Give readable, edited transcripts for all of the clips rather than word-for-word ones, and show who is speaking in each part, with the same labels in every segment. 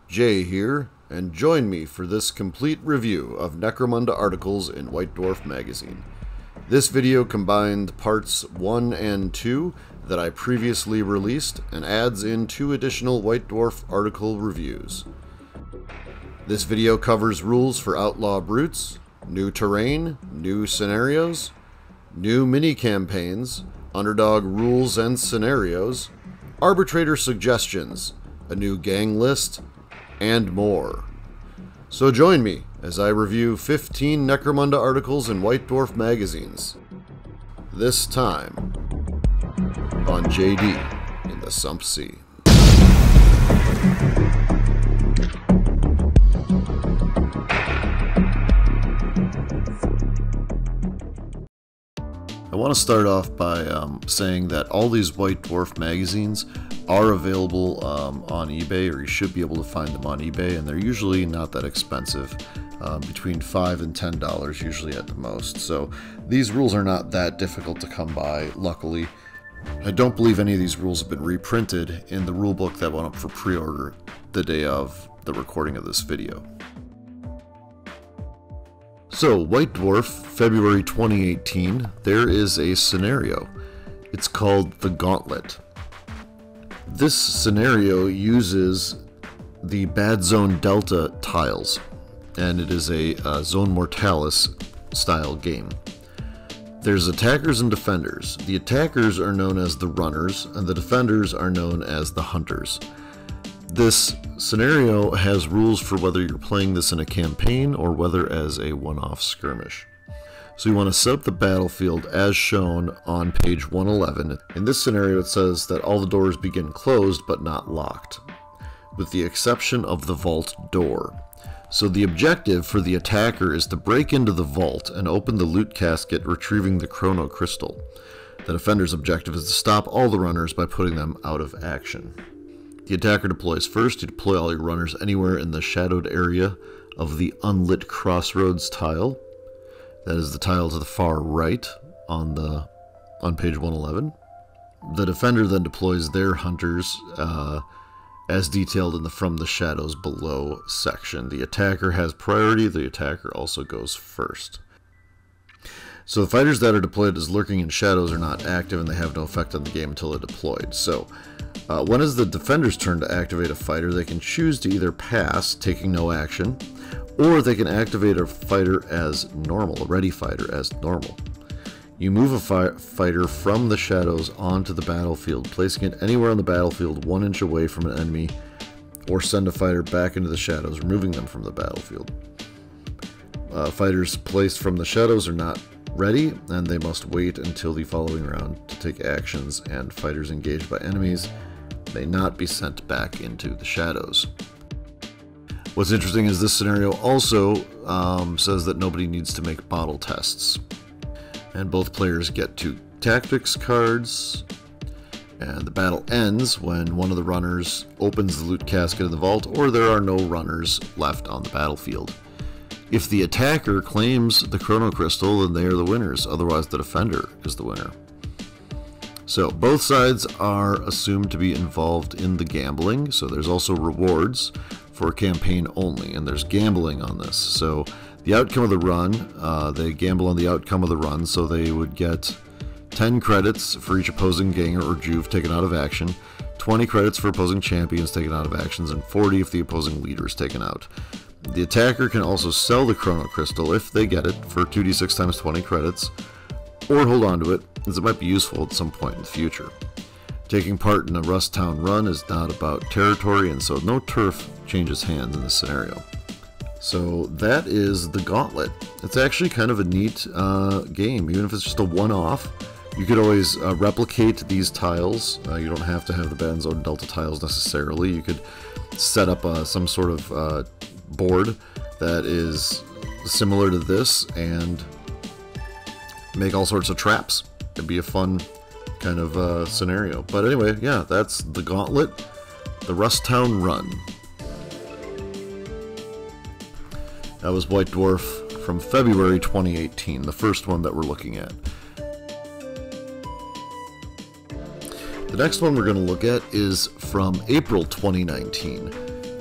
Speaker 1: Jay here, and join me for this complete review of Necromunda articles in White Dwarf magazine. This video combined parts 1 and 2 that I previously released and adds in 2 additional White Dwarf article reviews. This video covers rules for Outlaw Brutes, new terrain, new scenarios, new mini-campaigns, Underdog rules and scenarios, Arbitrator suggestions, a new gang list, and more. So join me as I review 15 Necromunda articles in White Dwarf magazines. This time on JD in the Sump Sea. I want to start off by saying that all these White Dwarf magazines are available on eBay, or you should be able to find them on eBay, and they're usually not that expensive, between $5 and $10 usually at the most. So these rules are not that difficult to come by, luckily. I don't believe any of these rules have been reprinted in the rulebook that went up for pre-order the day of the recording of this video. So, White Dwarf, February 2018, there is a scenario. It's called the Gauntlet. This scenario uses the Badzone Delta tiles, and it is a Zone Mortalis style game. There's attackers and defenders. The attackers are known as the runners, and the defenders are known as the hunters. This scenario has rules for whether you're playing this in a campaign or whether as a one-off skirmish. So you want to set up the battlefield as shown on page 111. In this scenario, it says that all the doors begin closed but not locked, with the exception of the vault door. So the objective for the attacker is to break into the vault and open the loot casket, retrieving the chrono crystal. The defender's objective is to stop all the runners by putting them out of action. The attacker deploys first. You deploy all your runners anywhere in the shadowed area of the unlit crossroads tile. That is the tile to the far right on page 111. The defender then deploys their hunters as detailed in the From the Shadows Below section. The attacker has priority. The attacker also goes first. So the fighters that are deployed as lurking in shadows are not active, and they have no effect on the game until they're deployed. So when is the defender's turn to activate a fighter, they can choose to either pass, taking no action, or they can activate a fighter as normal, a ready fighter as normal. You move a fighter from the shadows onto the battlefield, placing it anywhere on the battlefield 1 inch away from an enemy, or send a fighter back into the shadows, removing them from the battlefield. Fighters placed from the shadows are not ready, and they must wait until the following round to take actions, and fighters engaged by enemies may not be sent back into the shadows. What's interesting is this scenario also says that nobody needs to make bottle tests, and both players get 2 tactics cards, and the battle ends when one of the runners opens the loot casket in the vault, or there are no runners left on the battlefield. If the attacker claims the chrono crystal, then they are the winners, otherwise the defender is the winner. So both sides are assumed to be involved in the gambling, so there's also rewards for campaign only, and there's gambling on this. So the outcome of the run, they gamble on the outcome of the run, so they would get 10 credits for each opposing ganger or juve taken out of action, 20 credits for opposing champions taken out of actions, and 40 if the opposing leader is taken out. The attacker can also sell the chrono crystal if they get it for 2d6 times 20 credits, or hold on to it, as it might be useful at some point in the future. Taking part in a Rust Town run is not about territory, and so no turf changes hands in this scenario. So that is the Gauntlet. It's actually kind of a neat game, even if it's just a one-off. You could always replicate these tiles. You don't have to have the Badzone Delta tiles necessarily. You could set up some sort of board that is similar to this and make all sorts of traps. It'd be a fun kind of scenario. But anyway, yeah, that's the Gauntlet, the Rust Town Run. That was White Dwarf from February 2018, the first one that we're looking at. The next one we're going to look at is from April 2019.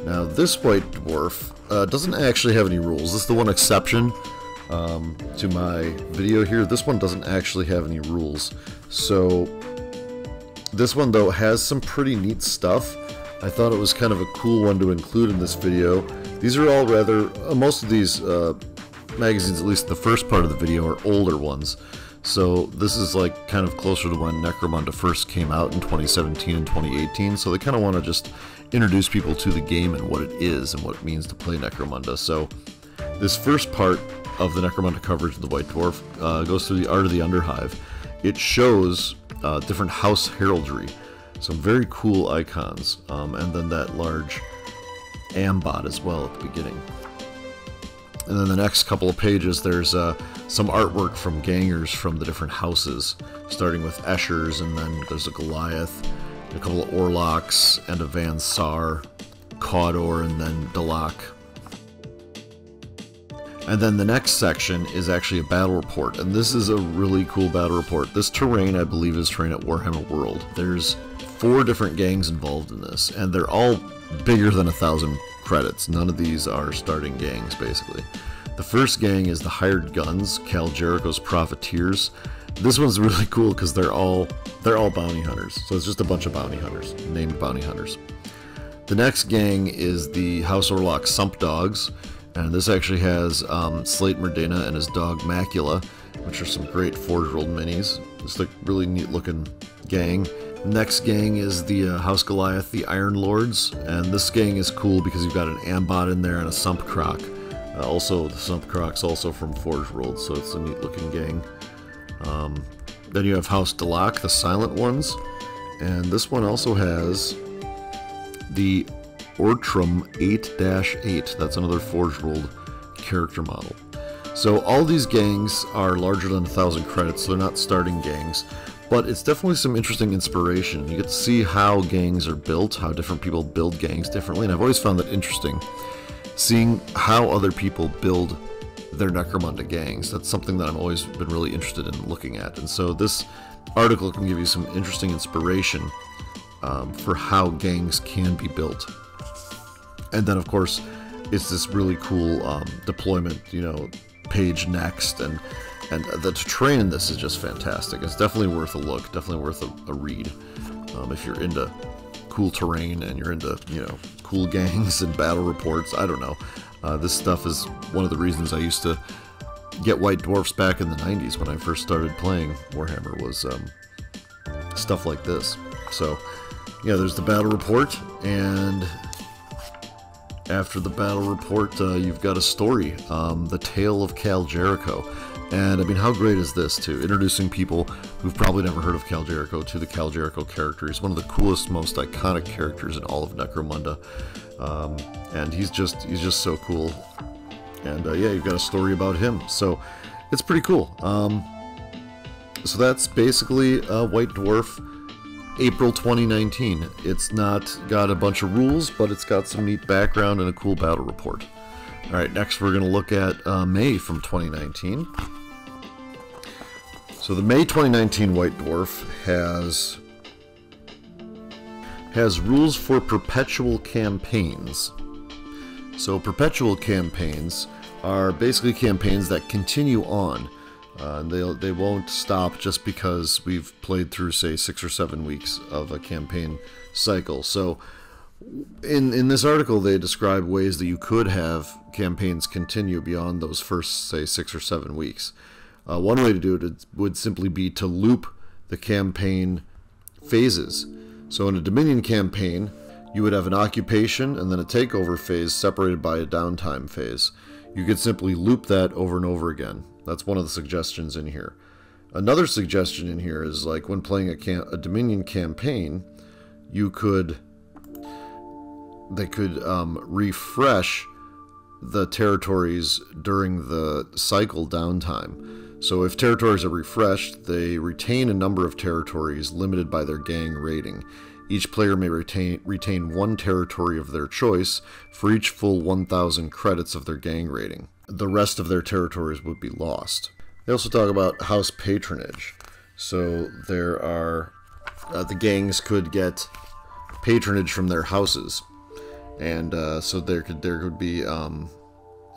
Speaker 1: Now this White Dwarf doesn't actually have any rules. This is the one exception to my video here. This one doesn't actually have any rules. So this one though has some pretty neat stuff. I thought it was kind of a cool one to include in this video. These are all rather, most of these magazines, at least the first part of the video, are older ones. So this is like kind of closer to when Necromunda first came out in 2017 and 2018. So they kind of want to just introduce people to the game and what it is and what it means to play Necromunda. So this first part of the Necromunda coverage of the White Dwarf goes through the art of the Underhive. It shows different house heraldry, some very cool icons, and then that large ambot as well at the beginning. And then the next couple of pages, there's some artwork from gangers from the different houses, starting with Eschers, and then there's a Goliath, a couple of Orlocks, and a Van Saar, Caudor, and then Dalak. And then the next section is actually a battle report, and this is a really cool battle report. This terrain, I believe, is terrain at Warhammer World. There's 4 different gangs involved in this, and they're all bigger than 1,000 credits. None of these are starting gangs, basically. The first gang is the Hired Guns, Jerico's Profiteers. This one's really cool because they're all bounty hunters. So it's just a bunch of bounty hunters, named bounty hunters. The next gang is the House Orlock Sump Dogs, and this actually has Slate Merdena and his dog Macula, which are some great Forge World minis. It's like really neat looking gang. Next gang is the House Goliath, the Iron Lords, and this gang is cool because you've got an Ambot in there and a Sump Croc. Also, the Sump Croc's also from Forge World, so it's a neat looking gang. Then you have House Dalak, the Silent Ones, and this one also has the Ortrum 8-8. That's another Forge World character model. So all these gangs are larger than 1,000 credits, so they're not starting gangs. But it's definitely some interesting inspiration. You get to see how gangs are built, how different people build gangs differently, and I've always found that interesting. Seeing how other people build their Necromunda gangs. That's something that I've always been really interested in looking at. And so this article can give you some interesting inspiration for how gangs can be built. And then, of course, it's this really cool deployment, page next, and the terrain in this is just fantastic. It's definitely worth a look, definitely worth a read if you're into cool terrain and you're into, cool gangs and battle reports. I don't know. This stuff is one of the reasons I used to get White Dwarfs back in the 90s when I first started playing Warhammer, was stuff like this. So, yeah, there's the battle report, and after the battle report, you've got a story, the Tale of Jerico. And I mean, how great is this, too? Introducing people who've probably never heard of Jerico to the Jerico character. He's one of the coolest, most iconic characters in all of Necromunda. And he's just so cool. And yeah, you've got a story about him. So it's pretty cool. So that's basically White Dwarf April 2019. It's not got a bunch of rules, but it's got some neat background and a cool battle report. Alright, next we're going to look at May from 2019. So the May 2019 White Dwarf has rules for Perpetual Campaigns. So Perpetual Campaigns are basically campaigns that continue on. They won't stop just because we've played through, say, 6 or 7 weeks of a campaign cycle. So in this article, they describe ways that you could have campaigns continue beyond those first, say, 6 or 7 weeks. One way to do it would simply be to loop the campaign phases. So in a Dominion campaign, you would have an occupation and then a takeover phase separated by a downtime phase. You could simply loop that over and over again. That's one of the suggestions in here. Another suggestion in here is, like, when playing a Dominion campaign, they could refresh the territories during the cycle downtime. So if territories are refreshed, they retain a number of territories limited by their gang rating. Each player may retain one territory of their choice for each full 1,000 credits of their gang rating. The rest of their territories would be lost. They also talk about house patronage. So there are the gangs could get patronage from their houses. And so there could be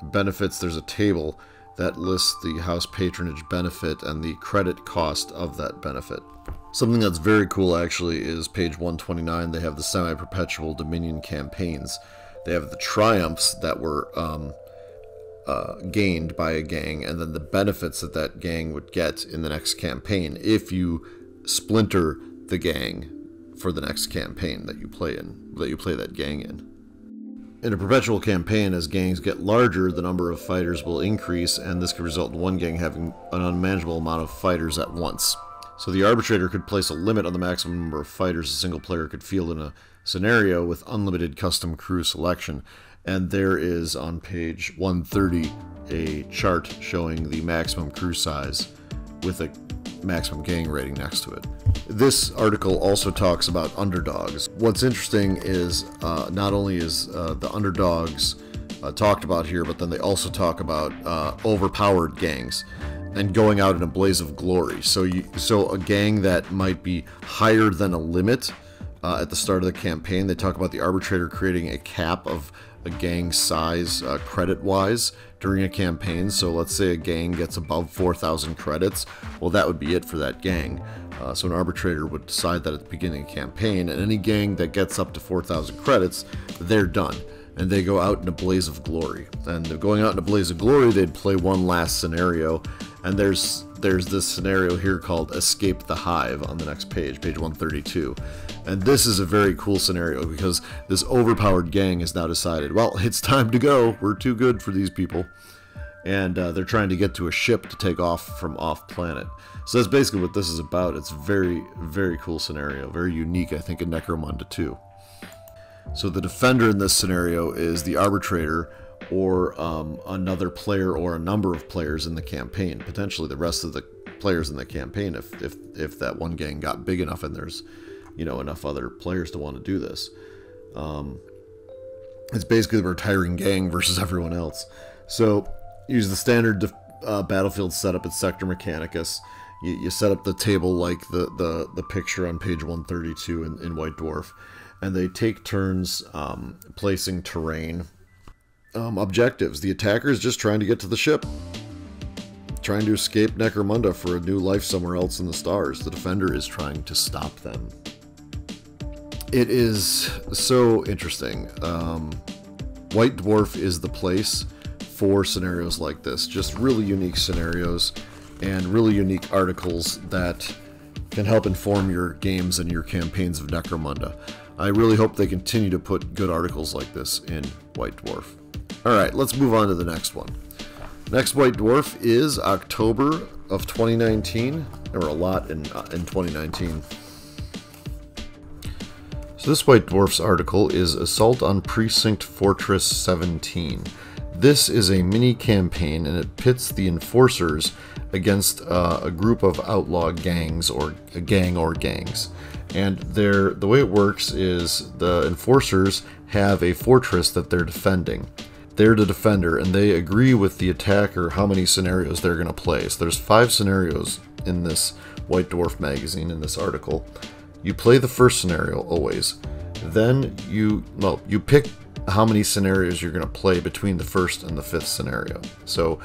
Speaker 1: benefits. There's a table that lists the house patronage benefit and the credit cost of that benefit. Something that's very cool actually is page 129. They have the semi-perpetual Dominion campaigns. They have the triumphs that were gained by a gang, and then the benefits that that gang would get in the next campaign if you splinter the gang for the next campaign that you play that gang in. In a perpetual campaign, as gangs get larger, the number of fighters will increase, and this could result in one gang having an unmanageable amount of fighters at once. So the Arbitrator could place a limit on the maximum number of fighters a single player could field in a scenario with unlimited custom crew selection. And there is on page 130 a chart showing the maximum crew size with a maximum gang rating next to it. This article also talks about underdogs. What's interesting is not only is the underdogs talked about here, but then they also talk about overpowered gangs and going out in a blaze of glory. So a gang that might be higher than a limit at the start of the campaign, they talk about the Arbitrator creating a cap of a gang size credit-wise during a campaign. So let's say a gang gets above 4,000 credits, well, that would be it for that gang. So an Arbitrator would decide that at the beginning of the campaign, and any gang that gets up to 4,000 credits, they're done. And they go out in a blaze of glory. And going out in a blaze of glory, they'd play one last scenario. And there's this scenario here called Escape the Hive on the next page, page 132. And this is a very cool scenario because this overpowered gang has now decided, well, it's time to go. We're too good for these people. And they're trying to get to a ship to take off from off-planet. So that's basically what this is about. It's a very, very cool scenario. Very unique, I think, in Necromunda too. So the defender in this scenario is the Arbitrator, or another player or a number of players in the campaign. Potentially the rest of the players in the campaign if that one gang got big enough and there's, you know, enough other players to want to do this. It's basically the retiring gang versus everyone else. So use the standard battlefield setup at Sector Mechanicus. You set up the table like the picture on page 132 in White Dwarf, and they take turns placing terrain. Objectives. The attacker is just trying to get to the ship, trying to escape Necromunda for a new life somewhere else in the stars. The defender is trying to stop them. It is so interesting. White Dwarf is the place for scenarios like this. Just really unique scenarios and really unique articles that can help inform your games and your campaigns of Necromunda. I really hope they continue to put good articles like this in White Dwarf. Alright, let's move on to the next one. Next White Dwarf is October of 2019. There were a lot in 2019. So this White Dwarf's article is Assault on Precinct-Fortress 17. This is a mini campaign, and it pits the enforcers against a group of outlaw gangs, or a gang or gangs. And the way it works is the enforcers have a fortress that they're defending. They're the defender, and they agree with the attacker how many scenarios they're going to play. So there's 5 scenarios in this White Dwarf magazine, in this article. You play the first scenario always. Then you pick how many scenarios you're going to play between the first and the 5th scenario. So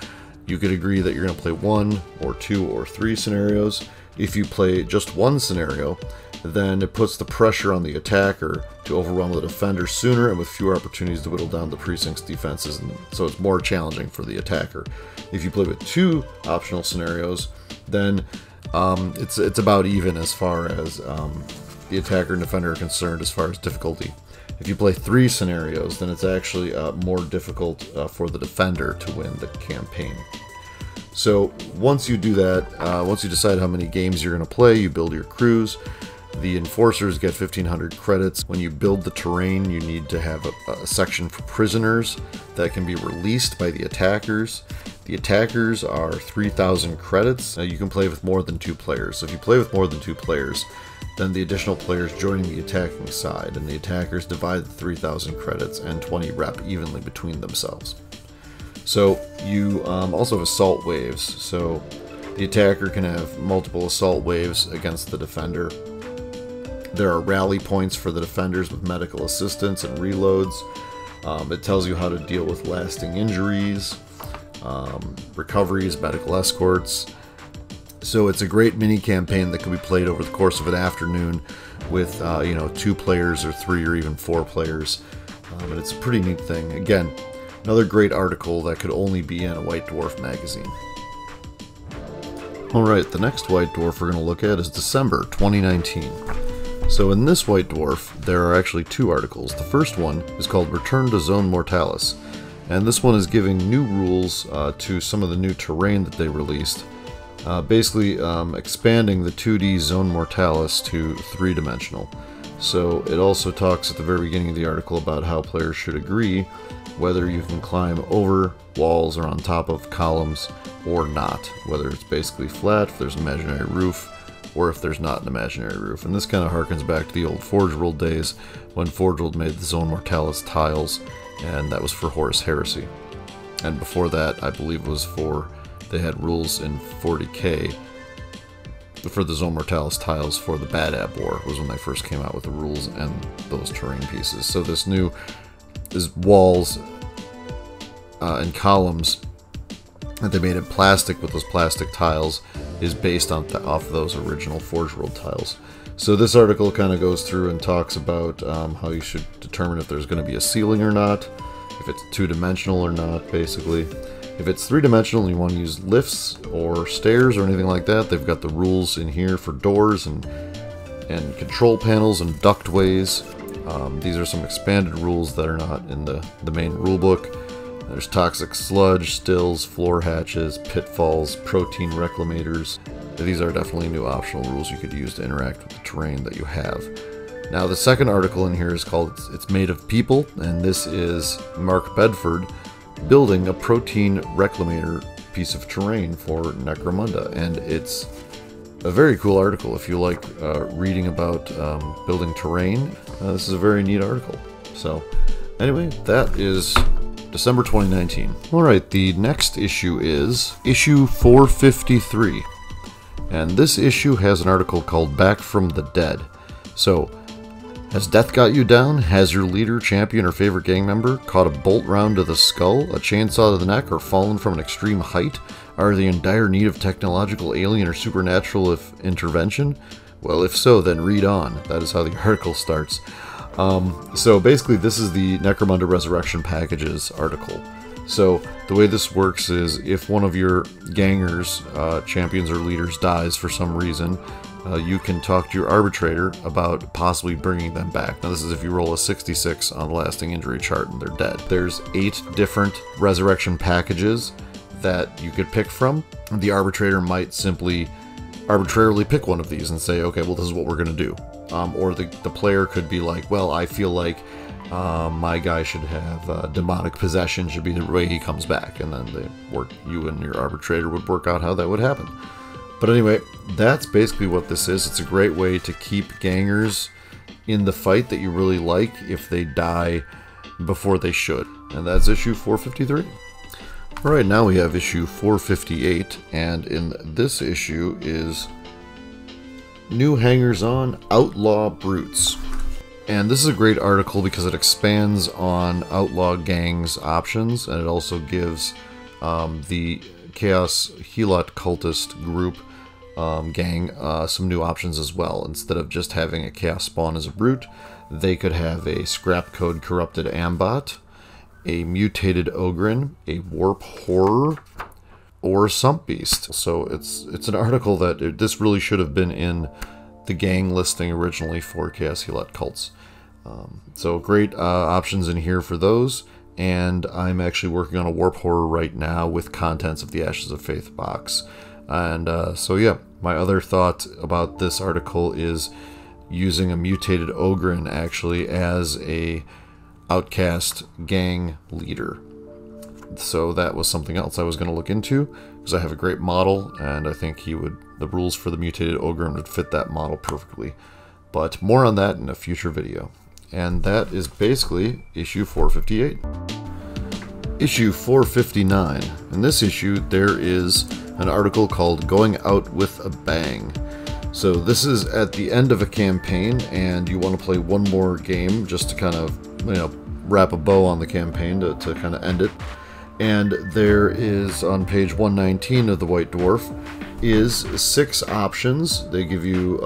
Speaker 1: you could agree that you're going to play 1 or 2 or 3 scenarios. If you play just one scenario, then it puts the pressure on the attacker to overwhelm the defender sooner and with fewer opportunities to whittle down the precinct's defenses, and so it's more challenging for the attacker. If you play with 2 optional scenarios, then it's about even as far as the attacker and defender are concerned as far as difficulty. If you play 3 scenarios, then it's actually more difficult for the defender to win the campaign. So once you do that, once you decide how many games you're going to play, you build your crews. The enforcers get 1,500 credits. When you build the terrain, you need to have a section for prisoners that can be released by the attackers. The attackers are 3,000 credits. Now you can play with more than 2 players. So if you play with more than 2 players, then the additional players joining the attacking side, and the attackers divide the 3,000 credits and 20 rep evenly between themselves. So you also have assault waves. So the attacker can have multiple assault waves against the defender. There are rally points for the defenders with medical assistance and reloads. It tells you how to deal with lasting injuries, recoveries, medical escorts. So it's a great mini campaign that can be played over the course of an afternoon with 2 players or 3 or even 4 players. And it's a pretty neat thing. Again, another great article that could only be in a White Dwarf magazine. Alright, the next White Dwarf we're going to look at is December 2019. So in this White Dwarf, there are actually 2 articles. The first one is called Return to Zone Mortalis, and this one is giving new rules to some of the new terrain that they released. Basically expanding the 2D Zone Mortalis to 3-dimensional. So it also talks at the very beginning of the article about how players should agree whether you can climb over walls or on top of columns or not. Whether it's basically flat, if there's an imaginary roof, or if there's not an imaginary roof. And this kind of harkens back to the old Forge World days when Forge World made the Zone Mortalis tiles, and that was for Horus Heresy. And before that, I believe it was for, they had rules in 40k for the Zone Mortalis tiles for the Bad Ab War, was when they first came out with the rules and those terrain pieces. So this new is walls and columns that they made in plastic with those plastic tiles is based on off those original Forge World tiles. So this article kind of goes through and talks about how you should determine if there's going to be a ceiling or not, if it's 2-dimensional or not, basically. If it's 3-dimensional and you want to use lifts or stairs or anything like that, they've got the rules in here for doors and control panels and ductways. These are some expanded rules that are not in the main rulebook. There's toxic sludge, stills, floor hatches, pitfalls, protein reclamators. These are definitely new optional rules you could use to interact with the terrain that you have. Now the second article in here is called It's Made of People, and this is Mark Bedford building a protein reclamator piece of terrain for Necromunda, and it's a very cool article. If you like reading about building terrain, this is a very neat article. So anyway, that is December 2019. Alright, the next issue is issue 453, and this issue has an article called Back from the Dead. So, has death got you down? Has your leader, champion, or favorite gang member caught a bolt round to the skull, a chainsaw to the neck, or fallen from an extreme height? Are they in dire need of technological, alien, or supernatural intervention? Well, if so, then read on. That is how the article starts. So basically, this is the Necromunda Resurrection Packages article. So the way this works is if one of your gangers, champions, or leaders dies for some reason, you can talk to your arbitrator about possibly bringing them back. Now this is if you roll a 66 on the lasting injury chart and they're dead. There's 8 different resurrection packages that you could pick from. The arbitrator might simply arbitrarily pick one of these and say, okay, well, this is what we're going to do. Or the player could be like, well, I feel like my guy should have demonic possession, should be the way he comes back. And then you and your arbitrator would work out how that would happen. But anyway, that's basically what this is. It's a great way to keep gangers in the fight that you really like if they die before they should. And that's issue 453. Alright, now we have issue 458, and in this issue is new hangers-on Outlaw Brutes. And this is a great article because it expands on Outlaw Gang's options, and it also gives the Chaos Helot Cultist group gang some new options as well. Instead of just having a Chaos Spawn as a brute, they could have a Scrap Code Corrupted Ambot, a Mutated Ogren, a Warp Horror, or Sump Beast. So it's an article that this really should have been in the gang listing originally for Chaos Helot Cults. So great options in here for those. And I'm actually working on a Warp Horror right now with contents of the Ashes of Faith box. And so yeah, my other thought about this article is using a Mutated Ogren actually as a outcast gang leader. So that was something else I was going to look into, because I have a great model, and I think the rules for the Mutated Ogren would fit that model perfectly. But more on that in a future video. And that is basically issue 458. Issue 459. In this issue, there is an article called Going Out with a Bang. So this is at the end of a campaign, and you want to play one more game just to kind of, wrap a bow on the campaign to kind of end it. And there is, on page 119 of the White Dwarf, is 6 options. They give you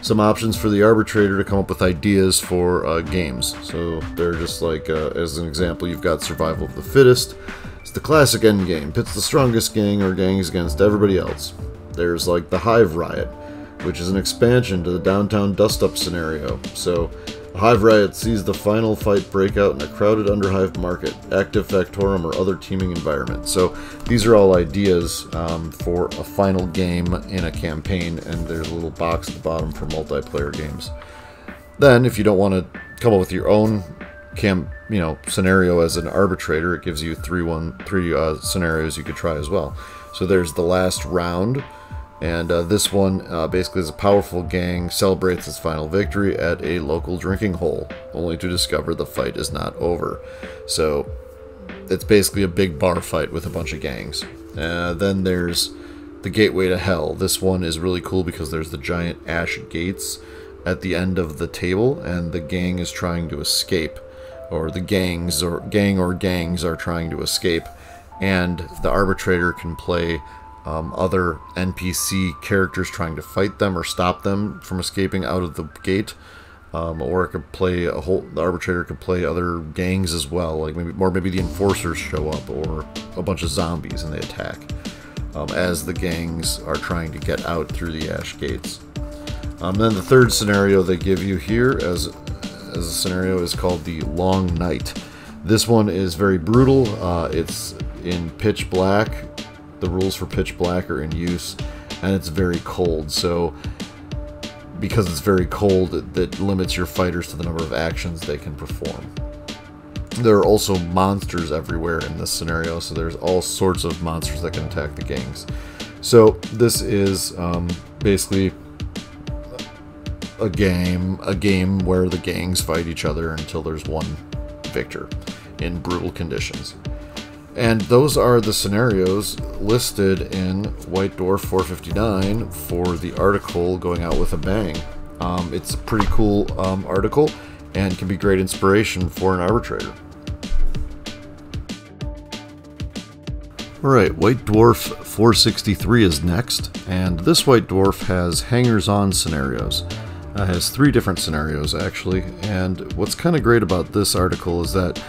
Speaker 1: some options for the Arbitrator to come up with ideas for games. So they're just like, as an example, you've got Survival of the Fittest. It's the classic endgame. Pits the strongest gang or gangs against everybody else. There's like the Hive Riot, which is an expansion to the downtown dust-up scenario. So the Hive Riot sees the final fight break out in a crowded Underhive market, active Factorum, or other teeming environment. So these are all ideas for a final game in a campaign, and there's a little box at the bottom for multiplayer games. Then, if you don't want to come up with your own scenario as an Arbitrator, it gives you three scenarios you could try as well. So there's the last round. And this one basically is a powerful gang celebrates its final victory at a local drinking hole, only to discover the fight is not over. So it's basically a big bar fight with a bunch of gangs. Then there's the Gateway to Hell. This one is really cool because there's the giant ash gates at the end of the table, and the gang is trying to escape, or the gangs are trying to escape, and the Arbitrator can play other NPC characters trying to fight them or stop them from escaping out of the gate, or it could play the Arbitrator could play other gangs as well, like maybe the Enforcers show up, or a bunch of zombies and they attack as the gangs are trying to get out through the ash gates. Then the third scenario they give you here as a scenario is called the Long Night. This one is very brutal. It's in pitch black. The rules for pitch black are in use, and it's very cold. So because it's very cold, that limits your fighters to the number of actions they can perform. There are also monsters everywhere in this scenario, so there's all sorts of monsters that can attack the gangs. So this is basically a game where the gangs fight each other until there's one victor in brutal conditions. And those are the scenarios listed in White Dwarf 459 for the article Going Out with a Bang. It's a pretty cool article and can be great inspiration for an Arbitrator. Alright, White Dwarf 463 is next, and this White Dwarf has hangers-on scenarios. It has 3 different scenarios actually, and what's kind of great about this article is that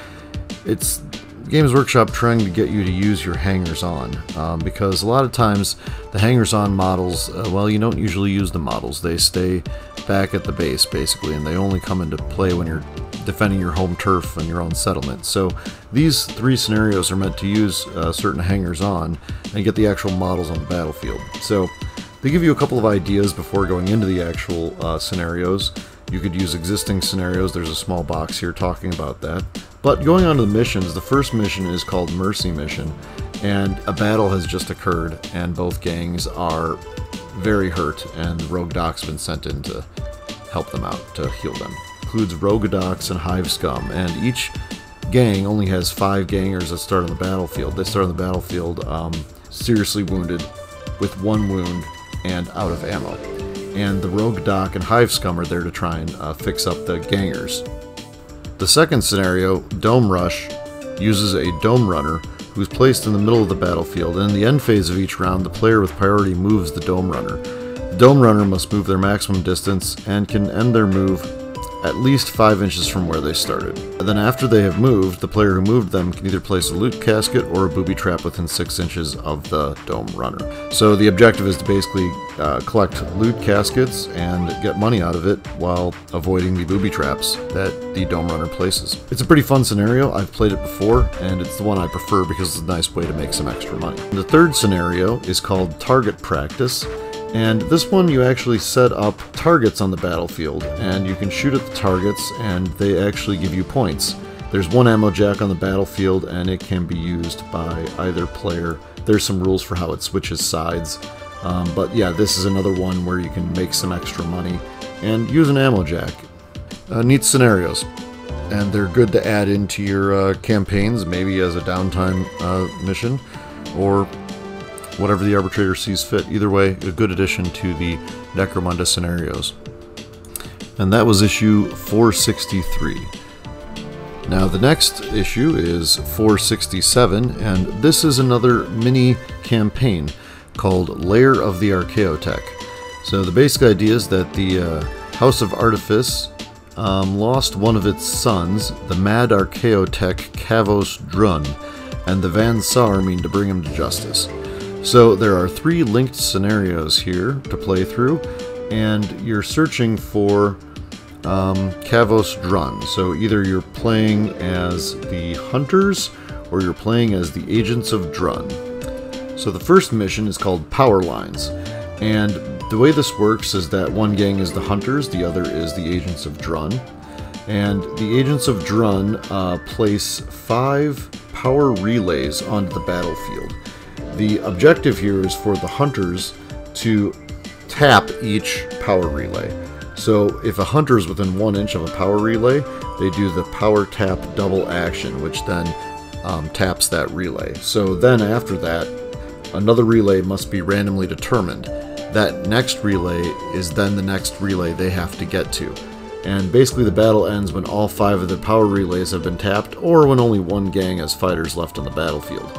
Speaker 1: it's Games Workshop trying to get you to use your hangers-on, because a lot of times the hangers-on models, well, you don't usually use the models. They stay back at the base, basically, and they only come into play when you're defending your home turf and your own settlement. So these 3 scenarios are meant to use certain hangers-on and get the actual models on the battlefield. So they give you a couple of ideas before going into the actual scenarios. You could use existing scenarios. There's a small box here talking about that. But going on to the missions, the first mission is called Mercy Mission, and a battle has just occurred, and both gangs are very hurt, and the Rogue Doc's been sent in to help them out, to heal them. Includes Rogue Docs and Hive Scum, and each gang only has 5 gangers that start on the battlefield. They start on the battlefield seriously wounded, with 1 wound, and out of ammo. And the Rogue Doc and Hive Scum are there to try and fix up the gangers. The second scenario, Dome Rush, uses a Dome Runner who is placed in the middle of the battlefield, and in the end phase of each round, the player with priority moves the Dome Runner. The Dome Runner must move their maximum distance and can end their move at least 5 inches from where they started. And then after they have moved, the player who moved them can either place a loot casket or a booby trap within 6 inches of the Dome Runner. So the objective is to basically collect loot caskets and get money out of it while avoiding the booby traps that the Dome Runner places. It's a pretty fun scenario. I've played it before, and it's the one I prefer because it's a nice way to make some extra money. The third scenario is called Target Practice. And this one you actually set up targets on the battlefield, and you can shoot at the targets and they actually give you points. There's 1 ammo jack on the battlefield and it can be used by either player. There's some rules for how it switches sides, but yeah, this is another one where you can make some extra money and use an ammo jack. Neat scenarios, and they're good to add into your campaigns, maybe as a downtime mission, or whatever the Arbitrator sees fit. Either way, a good addition to the Necromunda scenarios. And that was issue 463. Now the next issue is 467, and this is another mini campaign called Lair of the Archeotek. So the basic idea is that the House of Artifice lost one of its sons, the Mad Archeotek Kavos Drun, and the Van Saar mean to bring him to justice. So there are 3 linked scenarios here to play through, and you're searching for Kavos Drun. So either you're playing as the Hunters, or you're playing as the Agents of Drun. So the first mission is called Power Lines, and the way this works is that one gang is the Hunters, the other is the Agents of Drun, and the Agents of Drun place 5 power relays onto the battlefield. The objective here is for the Hunters to tap each power relay. So if a hunter is within 1 inch of a power relay, they do the power tap double action, which then taps that relay. So then after that, another relay must be randomly determined. That next relay is then the next relay they have to get to. And basically the battle ends when all 5 of the power relays have been tapped, or when only 1 gang has fighters left on the battlefield.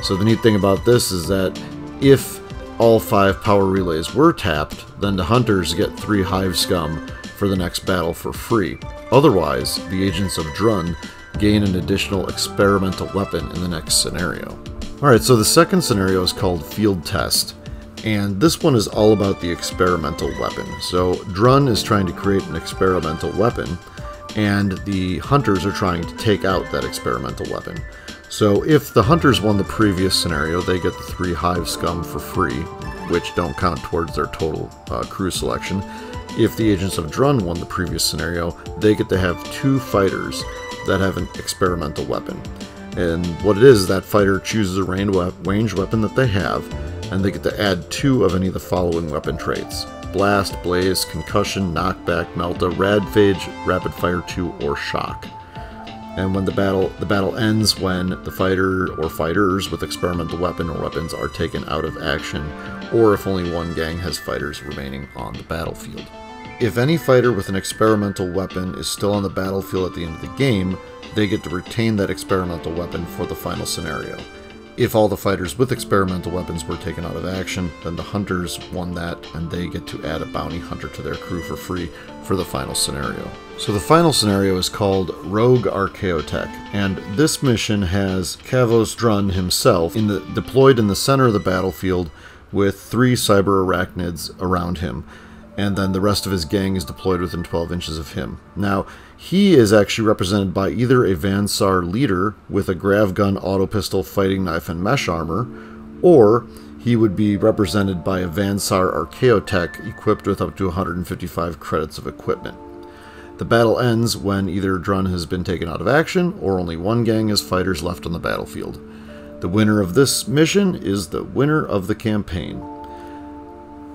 Speaker 1: So the neat thing about this is that if all 5 power relays were tapped, then the Hunters get 3 Hive Scum for the next battle for free. Otherwise, the Agents of Drun gain an additional experimental weapon in the next scenario. Alright, so the second scenario is called Field Test, and this one is all about the experimental weapon. So Drun is trying to create an experimental weapon, and the Hunters are trying to take out that experimental weapon. So if the Hunters won the previous scenario, they get the 3 Hive Scum for free, which don't count towards their total crew selection. If the Agents of Drun won the previous scenario, they get to have 2 fighters that have an experimental weapon. And what it is, that fighter chooses a ranged weapon that they have, and they get to add 2 of any of the following weapon traits: Blast, Blaze, Concussion, Knockback, Melta, Radphage, Rapid Fire 2, or Shock. And when the battle ends when the fighter or fighters with experimental weapon or weapons are taken out of action, or if only 1 gang has fighters remaining on the battlefield. If any fighter with an experimental weapon is still on the battlefield at the end of the game, they get to retain that experimental weapon for the final scenario. If all the fighters with experimental weapons were taken out of action, then the Hunters won that, and they get to add a bounty hunter to their crew for free for the final scenario. So the final scenario is called Rogue Archeotek, and this mission has Kavos Drun himself deployed in the center of the battlefield with 3 cyber arachnids around him, and then the rest of his gang is deployed within 12 inches of him. Now, he is actually represented by either a Van Saar leader with a grav gun, auto pistol, fighting knife, and mesh armor, or he would be represented by a Van Saar Archeotek equipped with up to 155 credits of equipment. The battle ends when either Drun has been taken out of action, or only 1 gang has fighters left on the battlefield. The winner of this mission is the winner of the campaign.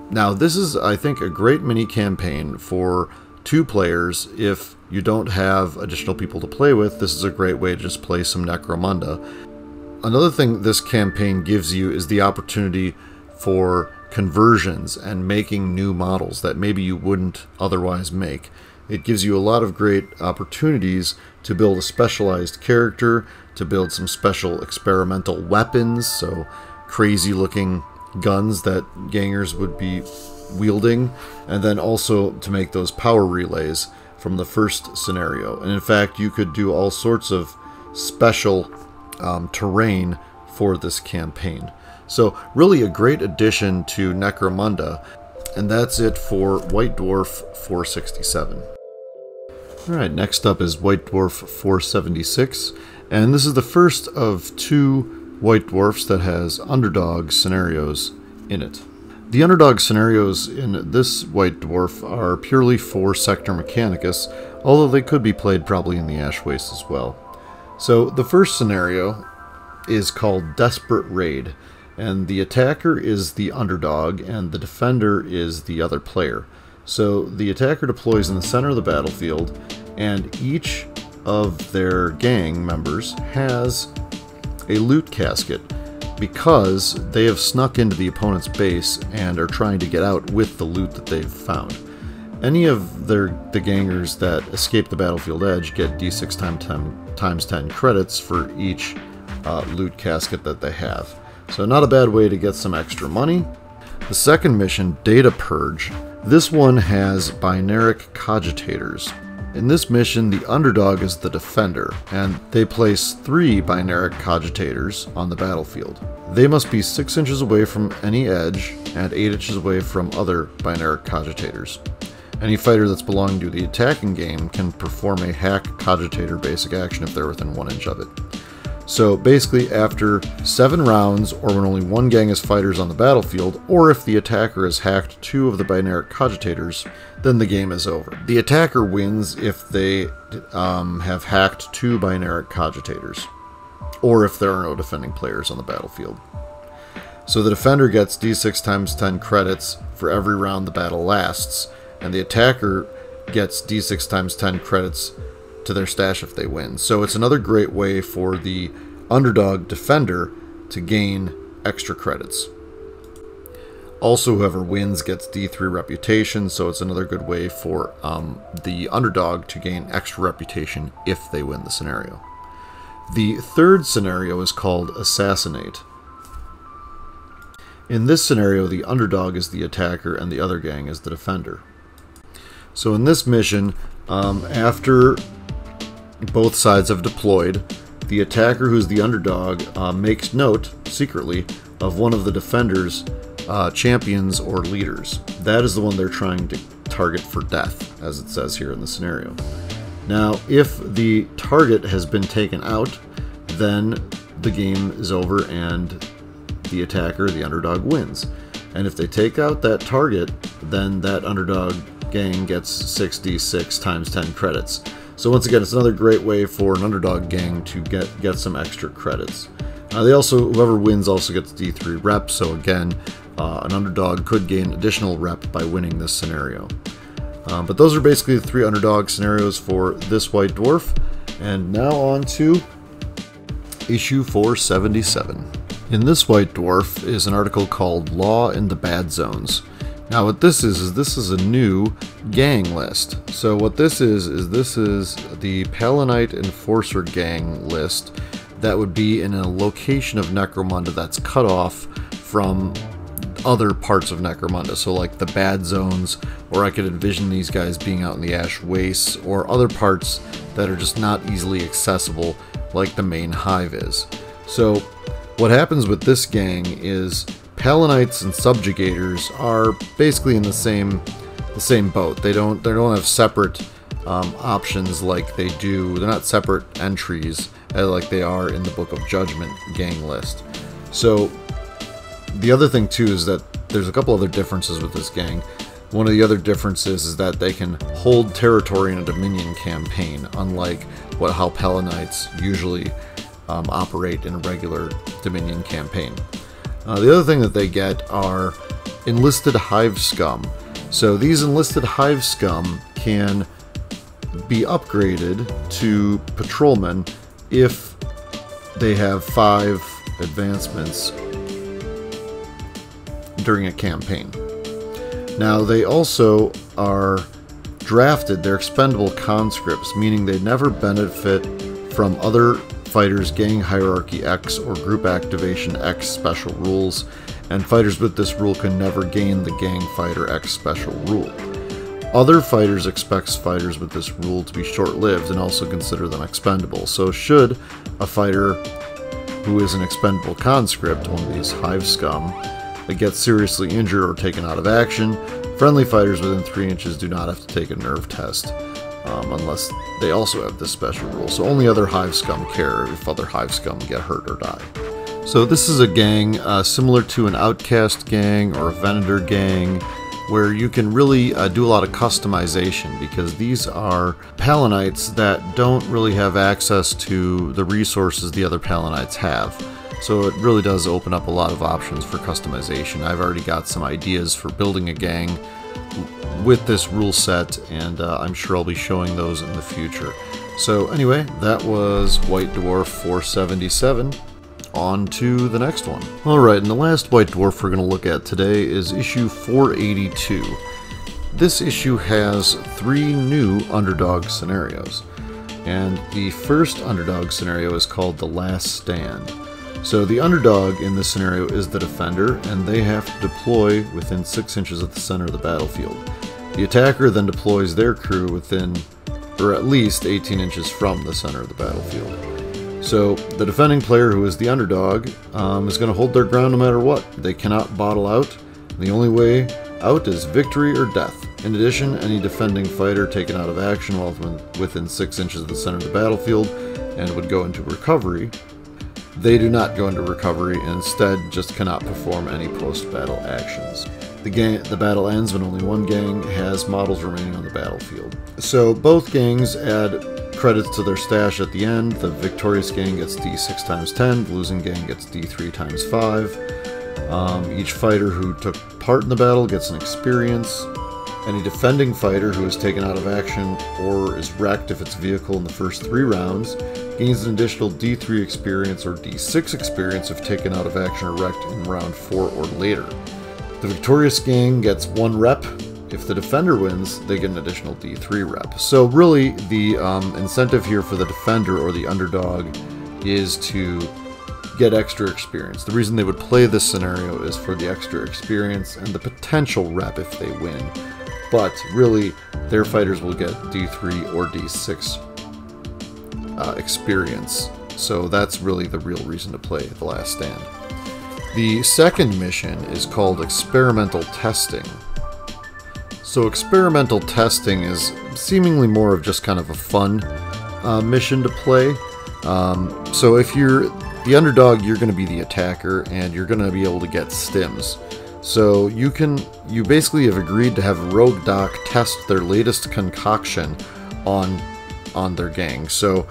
Speaker 1: Now, this is, I think, a great mini-campaign for 2 players. If you don't have additional people to play with, this is a great way to just play some Necromunda. Another thing this campaign gives you is the opportunity for conversions and making new models that maybe you wouldn't otherwise make. It gives you a lot of great opportunities to build a specialized character, to build some special experimental weapons, so crazy-looking guns that gangers would be wielding, and then also to make those power relays from the first scenario. And in fact, you could do all sorts of special terrain for this campaign. So really a great addition to Necromunda, and that's it for White Dwarf 467. Alright, next up is White Dwarf 476, and this is the first of 2 White Dwarfs that has Underdog scenarios in it. The Underdog scenarios in this White Dwarf are purely for Sector Mechanicus, although they could be played probably in the Ash Waste as well. So the first scenario is called Desperate Raid, and the attacker is the Underdog and the defender is the other player. So the attacker deploys in the center of the battlefield, and each of their gang members has a loot casket because they have snuck into the opponent's base and are trying to get out with the loot that they've found. Any of the gangers that escape the battlefield edge get d6 times 10 credits for each loot casket that they have. So not a bad way to get some extra money. The second mission, Data-Purge. This one has binaric cogitators. In this mission, the Underdog is the defender, and they place 3 binaric cogitators on the battlefield. They must be 6 inches away from any edge and 8 inches away from other binaric cogitators. Any fighter that's belonging to the attacking game can perform a hack cogitator basic action if they're within 1 inch of it. So basically, after 7 rounds, or when only 1 gang is fighters on the battlefield, or if the attacker has hacked 2 of the binaric cogitators, then the game is over. The attacker wins if they have hacked 2 binaric cogitators, or if there are no defending players on the battlefield. So the defender gets d6 times 10 credits for every round the battle lasts, and the attacker gets d6 times 10 credits to their stash if they win. So it's another great way for the Underdog defender to gain extra credits. Also, whoever wins gets d3 reputation, so it's another good way for the Underdog to gain extra reputation if they win the scenario. The third scenario is called Assassinate. In this scenario, the Underdog is the attacker and the other gang is the defender. So in this mission, after both sides have deployed, the attacker, who's the Underdog, makes note, secretly, of one of the defender's champions or leaders. That is the one they're trying to target for death, as it says here in the scenario. Now, if the target has been taken out, then the game is over and the attacker, the Underdog, wins. And if they take out that target, then that Underdog gang gets 6d6 times 10 credits. So once again, it's another great way for an Underdog gang to get some extra credits. Whoever wins also gets d3 rep, so again, an Underdog could gain additional rep by winning this scenario. But those are basically the 3 Underdog scenarios for this White Dwarf. And now on to issue 477. In this White Dwarf is an article called Law in the Badzones. Now what this is a new gang list. So what this is the Palanite Enforcer gang list that would be in a location of Necromunda that's cut off from other parts of Necromunda. So like the Badzones, or I could envision these guys being out in the Ash Wastes, or other parts that are just not easily accessible like the main hive is. So what happens with this gang is Palanites and Subjugators are basically in the same boat. They don't have separate options like they do. They're not separate entries like they are in the Book of Judgment gang list. So the other thing too is that there's a couple other differences with this gang. One of the other differences is that they can hold territory in a Dominion campaign, unlike how Palanites usually operate in a regular Dominion campaign. The other thing that they get are enlisted hive scum. So these enlisted hive scum can be upgraded to patrolmen if they have 5 advancements during a campaign. Now they also are drafted, they're expendable conscripts, meaning they never benefit from other fighters' gang hierarchy X or group activation X special rules, and fighters with this rule can never gain the gang fighter X special rule. Other fighters expect fighters with this rule to be short-lived and also consider them expendable. So should a fighter who is an expendable conscript, one of these hive scum, that gets seriously injured or taken out of action, friendly fighters within 3 inches do not have to take a nerve test. Unless they also have this special rule. So only other hive scum care if other hive scum get hurt or die. So this is a gang similar to an Outcast gang or a Venator gang, where you can really do a lot of customization, because these are Palanites that don't really have access to the resources the other Palanites have. So it really does open up a lot of options for customization. I've already got some ideas for building a gang with this rule set, and I'm sure I'll be showing those in the future. So anyway, that was White Dwarf 477. On to the next one. Alright, and the last White Dwarf we're going to look at today is issue 482. this issue has 3 new Underdog scenarios. And the first Underdog scenario is called The Last Stand. So the Underdog in this scenario is the defender, and they have to deploy within 6 inches of the center of the battlefield. The attacker then deploys their crew within, or at least 18 inches from the center of the battlefield. So the defending player, who is the Underdog, is going to hold their ground no matter what. They cannot bottle out. The only way out is victory or death. In addition, any defending fighter taken out of action while within 6 inches of the center of the battlefield and would go into recovery, they do not go into recovery and instead just cannot perform any post-battle actions. The battle ends when only one gang has models remaining on the battlefield. So both gangs add credits to their stash at the end. The victorious gang gets D6 times 10, the losing gang gets D3 times 5. Each fighter who took part in the battle gets an experience. Any defending fighter who is taken out of action or is wrecked if its vehicle in the first 3 rounds gains an additional D3 experience or D6 experience if taken out of action or wrecked in round 4 or later. The victorious gang gets 1 rep. If the defender wins, they get an additional D3 rep. So really, the incentive here for the defender or the Underdog is to get extra experience. The reason they would play this scenario is for the extra experience and the potential rep if they win. But really, their fighters will get D3 or D6 experience. So that's really the real reason to play The Last Stand. The second mission is called Experimental Testing. So experimental testing is seemingly more of just kind of a fun mission to play. So if you're the Underdog, you're going to be the attacker, and you're going to be able to get stims. So you basically have agreed to have Rogue Doc test their latest concoction on their gang. So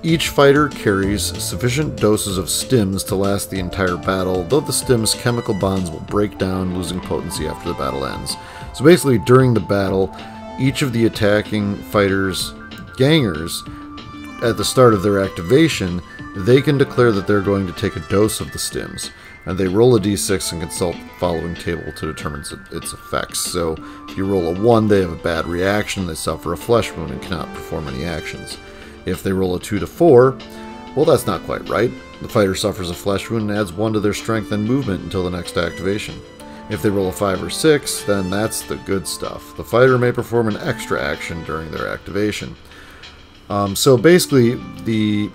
Speaker 1: each fighter carries sufficient doses of stims to last the entire battle, though the stims' chemical bonds will break down, losing potency after the battle ends. So basically, during the battle, each of the attacking fighters' gangers, at the start of their activation, they can declare that they're going to take a dose of the stims, and they roll a d6 and consult the following table to determine its effects. So if you roll a 1, they have a bad reaction, they suffer a flesh wound and cannot perform any actions. If they roll a 2 to 4, well, that's not quite right. The fighter suffers a flesh wound and adds 1 to their strength and movement until the next activation. If they roll a 5 or 6, then that's the good stuff. The fighter may perform an extra action during their activation. So basically, the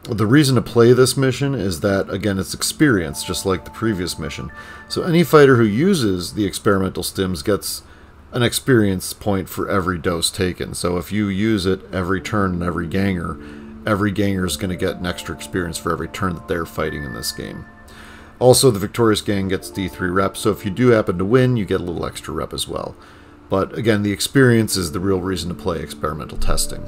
Speaker 1: reason to play this mission is that, again, it's experience, just like the previous mission. So any fighter who uses the experimental stims gets an experience point for every dose taken. So if you use it every turn and every ganger is going to get an extra experience for every turn that they're fighting in this game. Also, the victorious gang gets D3 reps, so if you do happen to win, you get a little extra rep as well. But again, the experience is the real reason to play experimental testing.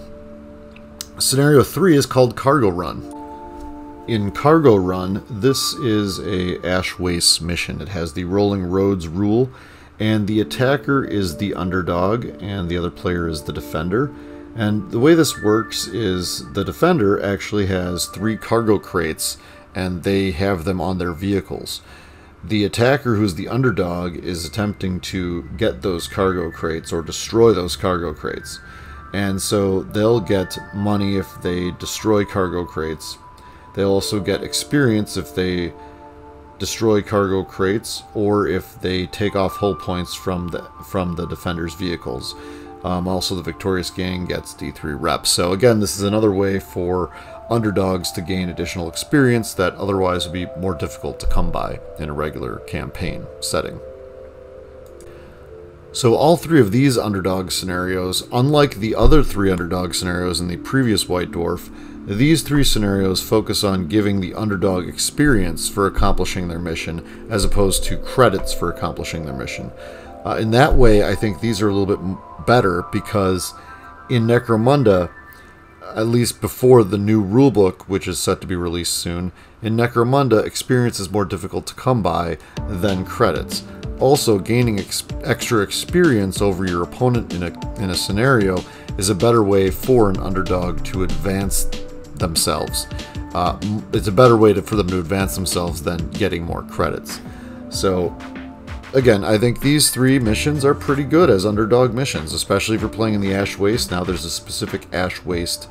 Speaker 1: Scenario 3 is called Cargo Run. In Cargo Run, this is a Ash Waste mission. It has the Rolling Roads rule, and the attacker is the Underdog, and the other player is the defender. And the way this works is the defender actually has 3 cargo crates, and they have them on their vehicles. The attacker, who's the Underdog, is attempting to get those cargo crates or destroy those cargo crates. And so they'll get money if they destroy cargo crates. They'll also get experience if they destroy cargo crates, or if they take off hull points from the defender's vehicles. Also, the victorious gang gets D3 reps. So again, this is another way for Underdogs to gain additional experience that otherwise would be more difficult to come by in a regular campaign setting. So all 3 of these Underdog scenarios, unlike the other 3 Underdog scenarios in the previous White Dwarf, these 3 scenarios focus on giving the Underdog experience for accomplishing their mission, as opposed to credits for accomplishing their mission. In that way, I think these are a little bit better, because in Necromunda, at least before the new rulebook, which is set to be released soon, in Necromunda, experience is more difficult to come by than credits. Also, gaining extra experience over your opponent in a scenario is a better way for an Underdog to advance themselves. It's a better way for them to advance themselves than getting more credits. So again, I think these 3 missions are pretty good as Underdog missions, especially if you're playing in the Ash Waste. Now there's a specific Ash Waste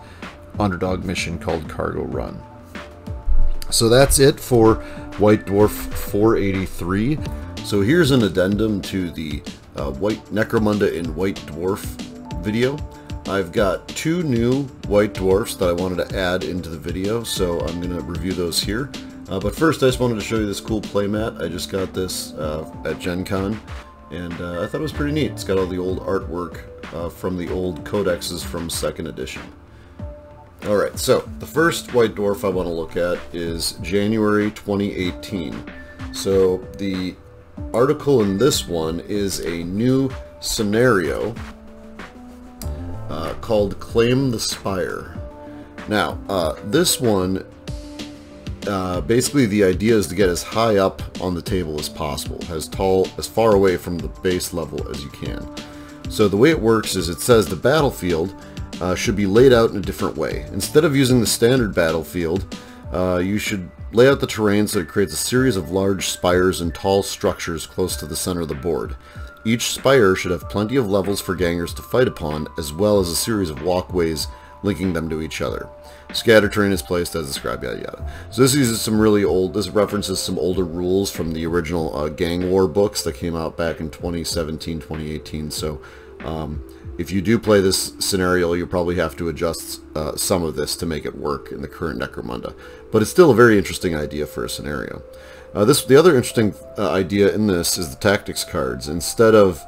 Speaker 1: Underdog mission called Cargo Run. So that's it for White Dwarf 483. So here's an addendum to the White Necromunda and White Dwarf video. I've got 2 new White Dwarfs that I wanted to add into the video, so I'm going to review those here. But first, I just wanted to show you this cool playmat. I just got this at Gen Con, and I thought it was pretty neat. It's got all the old artwork from the old codexes from 2nd edition. Alright, so the first White Dwarf I want to look at is January 2018. So the article in this one is a new scenario called Claim the Spire. Now, this one, basically the idea is to get as high up on the table as possible, as far away from the base level as you can. So the way it works is it says the battlefield should be laid out in a different way. Instead of using the standard battlefield, you should lay out the terrain so it creates a series of large spires and tall structures close to the center of the board. Each spire should have plenty of levels for gangers to fight upon, as well as a series of walkways linking them to each other. Scatter terrain is placed as described, yada yada. So this uses some really old, this references some older rules from the original Gang War books that came out back in 2017, 2018. So if you do play this scenario, you'll probably have to adjust some of this to make it work in the current Necromunda. But it's still a very interesting idea for a scenario. The other interesting idea in this is the tactics cards. Instead of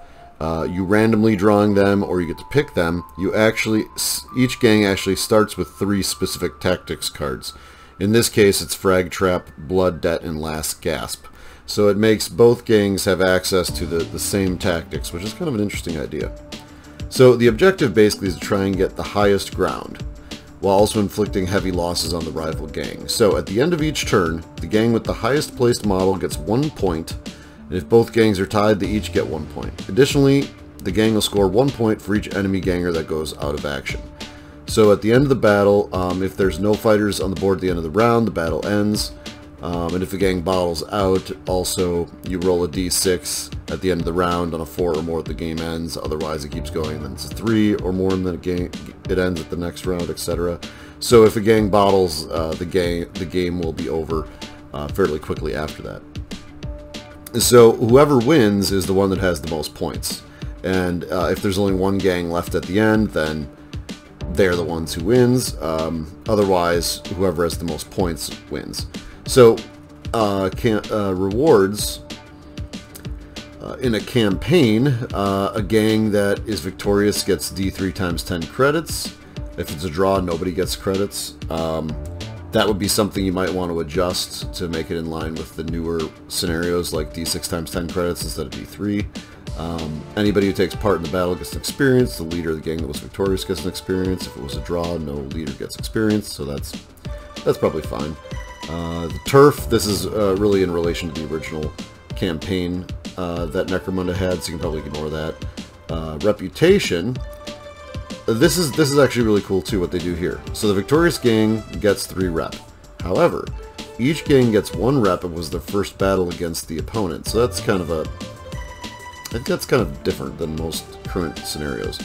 Speaker 1: you randomly drawing them or you get to pick them, each gang actually starts with 3 specific tactics cards. In this case, it's Frag Trap, Blood Debt, and Last Gasp. So it makes both gangs have access to the same tactics, which is kind of an interesting idea. So the objective basically is to try and get the highest ground, while also inflicting heavy losses on the rival gang. So at the end of each turn, the gang with the highest placed model gets 1 point, and if both gangs are tied, they each get 1 point. Additionally, the gang will score 1 point for each enemy ganger that goes out of action. So at the end of the battle, if there's no fighters on the board at the end of the round, the battle ends. And if the gang bottles out, also you roll a d6 at the end of the round. On a 4 or more, the game ends. Otherwise, it keeps going. And then it's a 3 or more, and then it ends at the next round, etc. So if a gang bottles, the game will be over fairly quickly after that. So whoever wins is the one that has the most points. And if there's only one gang left at the end, then they're the ones who wins. Otherwise, whoever has the most points wins. So, rewards, in a campaign, a gang that is victorious gets D3 times 10 credits. If it's a draw, nobody gets credits. That would be something you might want to adjust to make it in line with the newer scenarios, like D6 times 10 credits instead of D3. Anybody who takes part in the battle gets an experience. The leader of the gang that was victorious gets an experience. If it was a draw, no leader gets experience, so that's probably fine. The turf, this is really in relation to the original campaign that Necromunda had, so you can probably ignore that. Reputation, this is actually really cool too, what they do here. So the victorious gang gets 3 rep. However, each gang gets 1 rep if it was their first battle against the opponent. So that's kind of I think that's kind of different than most current scenarios.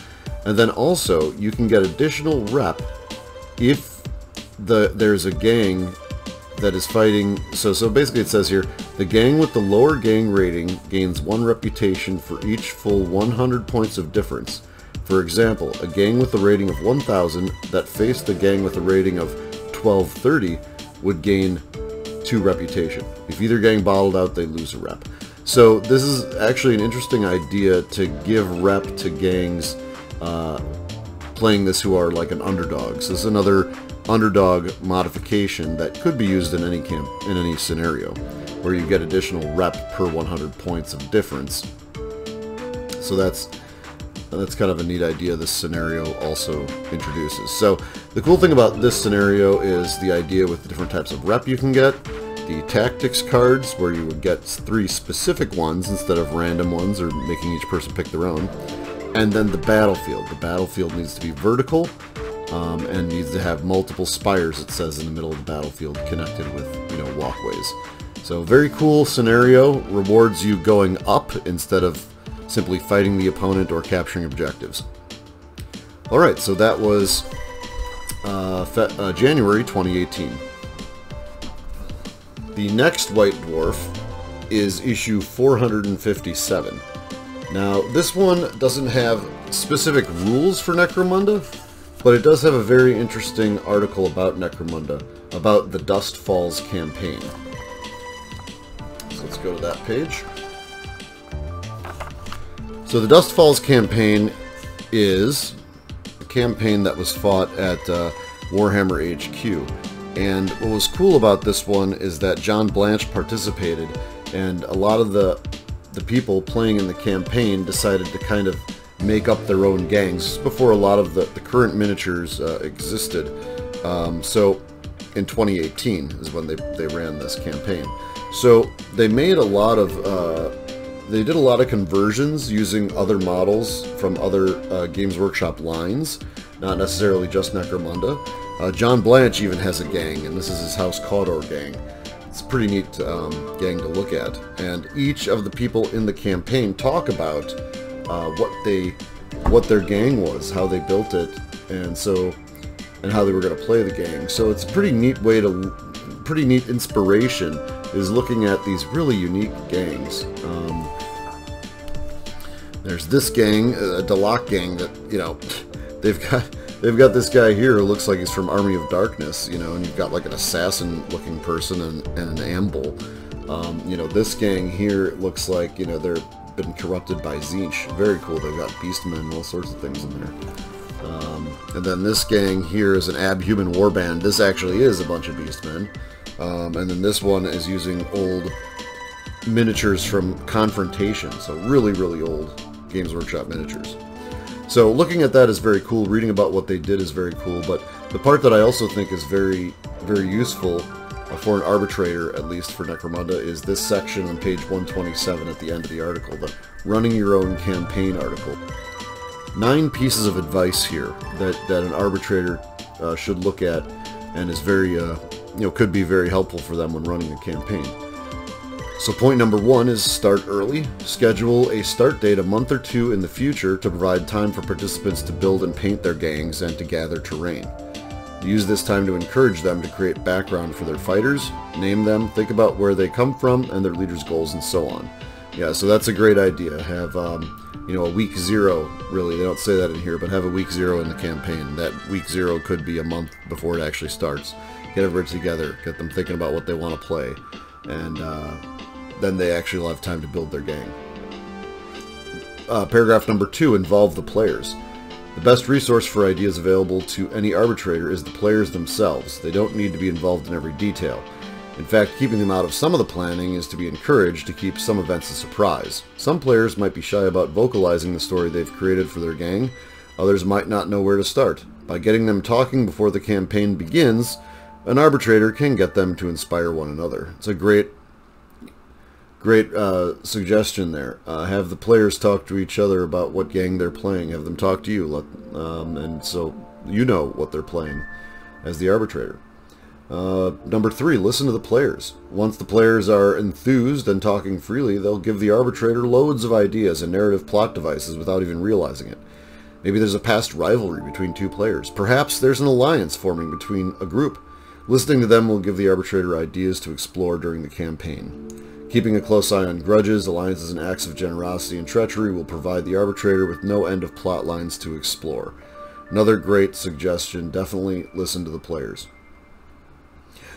Speaker 1: And then also, you can get additional rep if there's a gang that is fighting. So basically it says here, the gang with the lower gang rating gains 1 reputation for each full 100 points of difference. For example, a gang with a rating of 1000 that faced a gang with a rating of 1230 would gain 2 reputation. If either gang bottled out, they lose a rep. So this is actually an interesting idea to give rep to gangs playing this who are like an underdog. So this is another underdog modification that could be used in any scenario, where you get additional rep per 100 points of difference. So that's kind of a neat idea this scenario also introduces. So the cool thing about this scenario is the idea with the different types of rep you can get. The tactics cards, where you would get 3 specific ones instead of random ones, or making each person pick their own. And then the battlefield. The battlefield needs to be vertical, and needs to have multiple spires, it says, in the middle of the battlefield, connected with, walkways. So very cool scenario, rewards you going up instead of simply fighting the opponent or capturing objectives. Alright, so that was January 2018. The next White Dwarf is issue 457. Now, this one doesn't have specific rules for Necromunda, but it does have a very interesting article about Necromunda, about the Dust Falls campaign. So let's go to that page. So the Dust Falls campaign is a campaign that was fought at Warhammer HQ. And what was cool about this one is that John Blanche participated, and a lot of the people playing in the campaign decided to kind of make up their own gangs before a lot of the current miniatures existed. So in 2018 is when they ran this campaign. So they made a lot of they did a lot of conversions using other models from other Games Workshop lines, not necessarily just Necromunda. John Blanche even has a gang, and this is his House Caudor gang. It's a pretty neat gang to look at, and each of the people in the campaign talk about what their gang was, how they built it, and how they were going to play the gang. So it's a pretty neat pretty neat inspiration is looking at these really unique gangs. There's this gang, a Delac gang that, you know, they've got this guy here who looks like he's from Army of Darkness, you know, and you've got like an assassin-looking person and an amble. You know, this gang here looks like, you know, they're been corrupted by Tzeentch. Very cool. They've got beastmen and all sorts of things in there. And then this gang here is an Abhuman warband. This actually is a bunch of beastmen. And then this one is using old miniatures from Confrontation. So really, really old Games Workshop miniatures. So looking at that is very cool. Reading about what they did is very cool. But the part that I also think is very, very useful for an arbitrator, at least for Necromunda, is this section on page 127 at the end of the article, the Running Your Own Campaign article. 9 pieces of advice here that an arbitrator should look at, and is very, you know, could be very helpful for them when running a campaign. So point number 1 is start early. Schedule a start date a month or 2 in the future to provide time for participants to build and paint their gangs and to gather terrain. Use this time to encourage them to create background for their fighters, name them, think about where they come from and their leaders' goals, and so on. Yeah, so that's a great idea. Have, you know, a week 0, really, they don't say that in here, but have a week 0 in the campaign. That week 0 could be a month before it actually starts. Get everybody together, get them thinking about what they want to play, and then they actually will have time to build their gang. Paragraph number 2, involve the players. The best resource for ideas available to any arbitrator is the players themselves. They don't need to be involved in every detail. In fact, keeping them out of some of the planning is to be encouraged to keep some events a surprise. Some players might be shy about vocalizing the story they've created for their gang. Others might not know where to start. By getting them talking before the campaign begins, an arbitrator can get them to inspire one another. It's a great suggestion there. Have the players talk to each other about what gang they're playing. Have them talk to you, and so you know what they're playing as the arbitrator. Number 3, listen to the players. Once the players are enthused and talking freely, they'll give the arbitrator loads of ideas and narrative plot devices without even realizing it. Maybe there's a past rivalry between 2 players. Perhaps there's an alliance forming between a group. Listening to them will give the arbitrator ideas to explore during the campaign. Keeping a close eye on grudges, alliances, and acts of generosity and treachery will provide the arbitrator with no end of plot lines to explore. Another great suggestion, definitely listen to the players.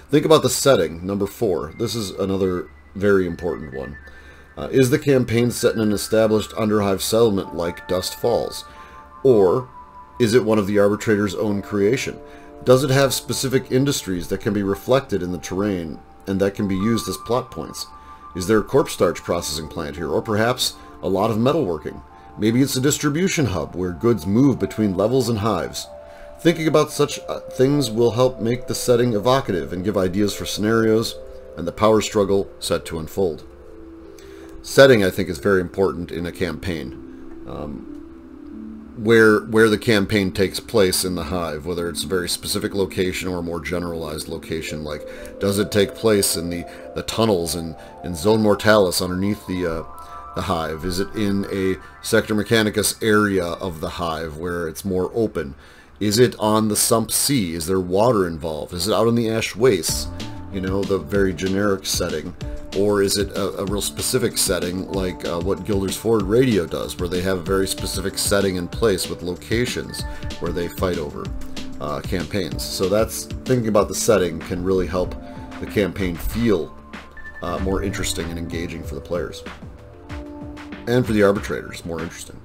Speaker 1: Think about the setting, number 4. This is another very important one. Is the campaign set in an established Underhive settlement like Dust Falls? Or is it one of the arbitrator's own creation? Does it have specific industries that can be reflected in the terrain and that can be used as plot points? Is there a corpse starch processing plant here, or perhaps a lot of metalworking? Maybe it's a distribution hub where goods move between levels and hives. Thinking about such things will help make the setting evocative and give ideas for scenarios and the power struggle set to unfold. Setting, I think, is very important in a campaign. where the campaign takes place in the Hive, whether it's a very specific location or a more generalized location. Like, does it take place in the tunnels in Zone Mortalis underneath the Hive? Is it in a Sector Mechanicus area of the Hive where it's more open? Is it on the Sump Sea? Is there water involved? Is it out in the Ash Wastes? You know, the very generic setting. Or is it a real specific setting like what Gilder's Ford Radio does, where they have a very specific setting in place with locations where they fight over campaigns? So that's, thinking about the setting can really help the campaign feel more interesting and engaging for the players. And for the arbitrators, more interesting.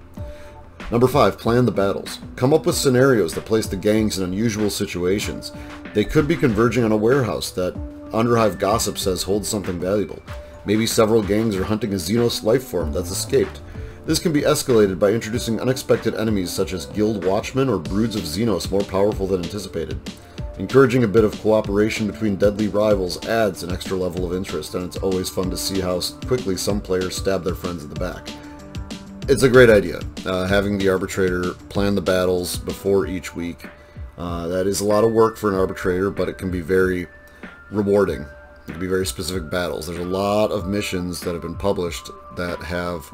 Speaker 1: Number 5, plan the battles. Come up with scenarios that place the gangs in unusual situations. They could be converging on a warehouse that Underhive gossip says holds something valuable. Maybe several gangs are hunting a Xenos life form that's escaped. This can be escalated by introducing unexpected enemies such as guild watchmen or broods of Xenos more powerful than anticipated. Encouraging a bit of cooperation between deadly rivals adds an extra level of interest, and it's always fun to see how quickly some players stab their friends in the back. It's a great idea, having the arbitrator plan the battles before each week. That is a lot of work for an arbitrator, but it can be very rewarding. It can be very specific battles. There's a lot of missions that have been published that have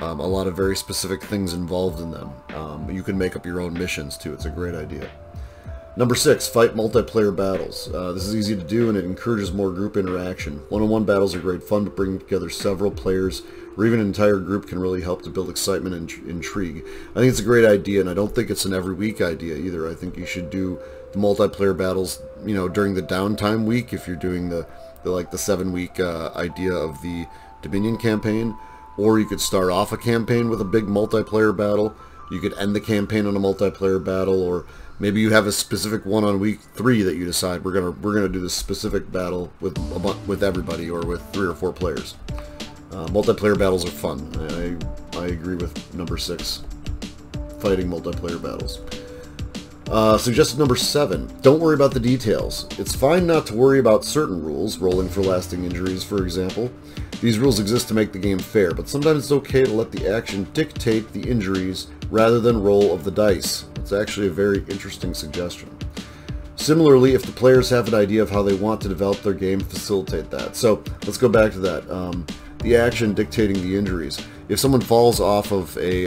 Speaker 1: a lot of very specific things involved in them. You can make up your own missions too. It's a great idea. Number 6, fight multiplayer battles. This is easy to do and it encourages more group interaction. One-on-one battles are great fun, but bringing together several players or even an entire group can really help to build excitement and intrigue. I think it's a great idea, and I don't think it's an every week idea either. I think you should do the multiplayer battles, you know, during the downtime week if you're doing the 7-week idea of the Dominion campaign, or you could start off a campaign with a big multiplayer battle. You could end the campaign on a multiplayer battle, or maybe you have a specific one on week 3 that you decide we're gonna do this specific battle with everybody or with 3 or 4 players. Multiplayer battles are fun. I agree with number 6, fighting multiplayer battles. Suggested number 7, don't worry about the details. It's fine not to worry about certain rules, rolling for lasting injuries, for example. These rules exist to make the game fair, but sometimes it's okay to let the action dictate the injuries rather than roll of the dice. It's actually a very interesting suggestion. Similarly, if the players have an idea of how they want to develop their game, facilitate that. So let's go back to that. The action dictating the injuries. If someone falls off of a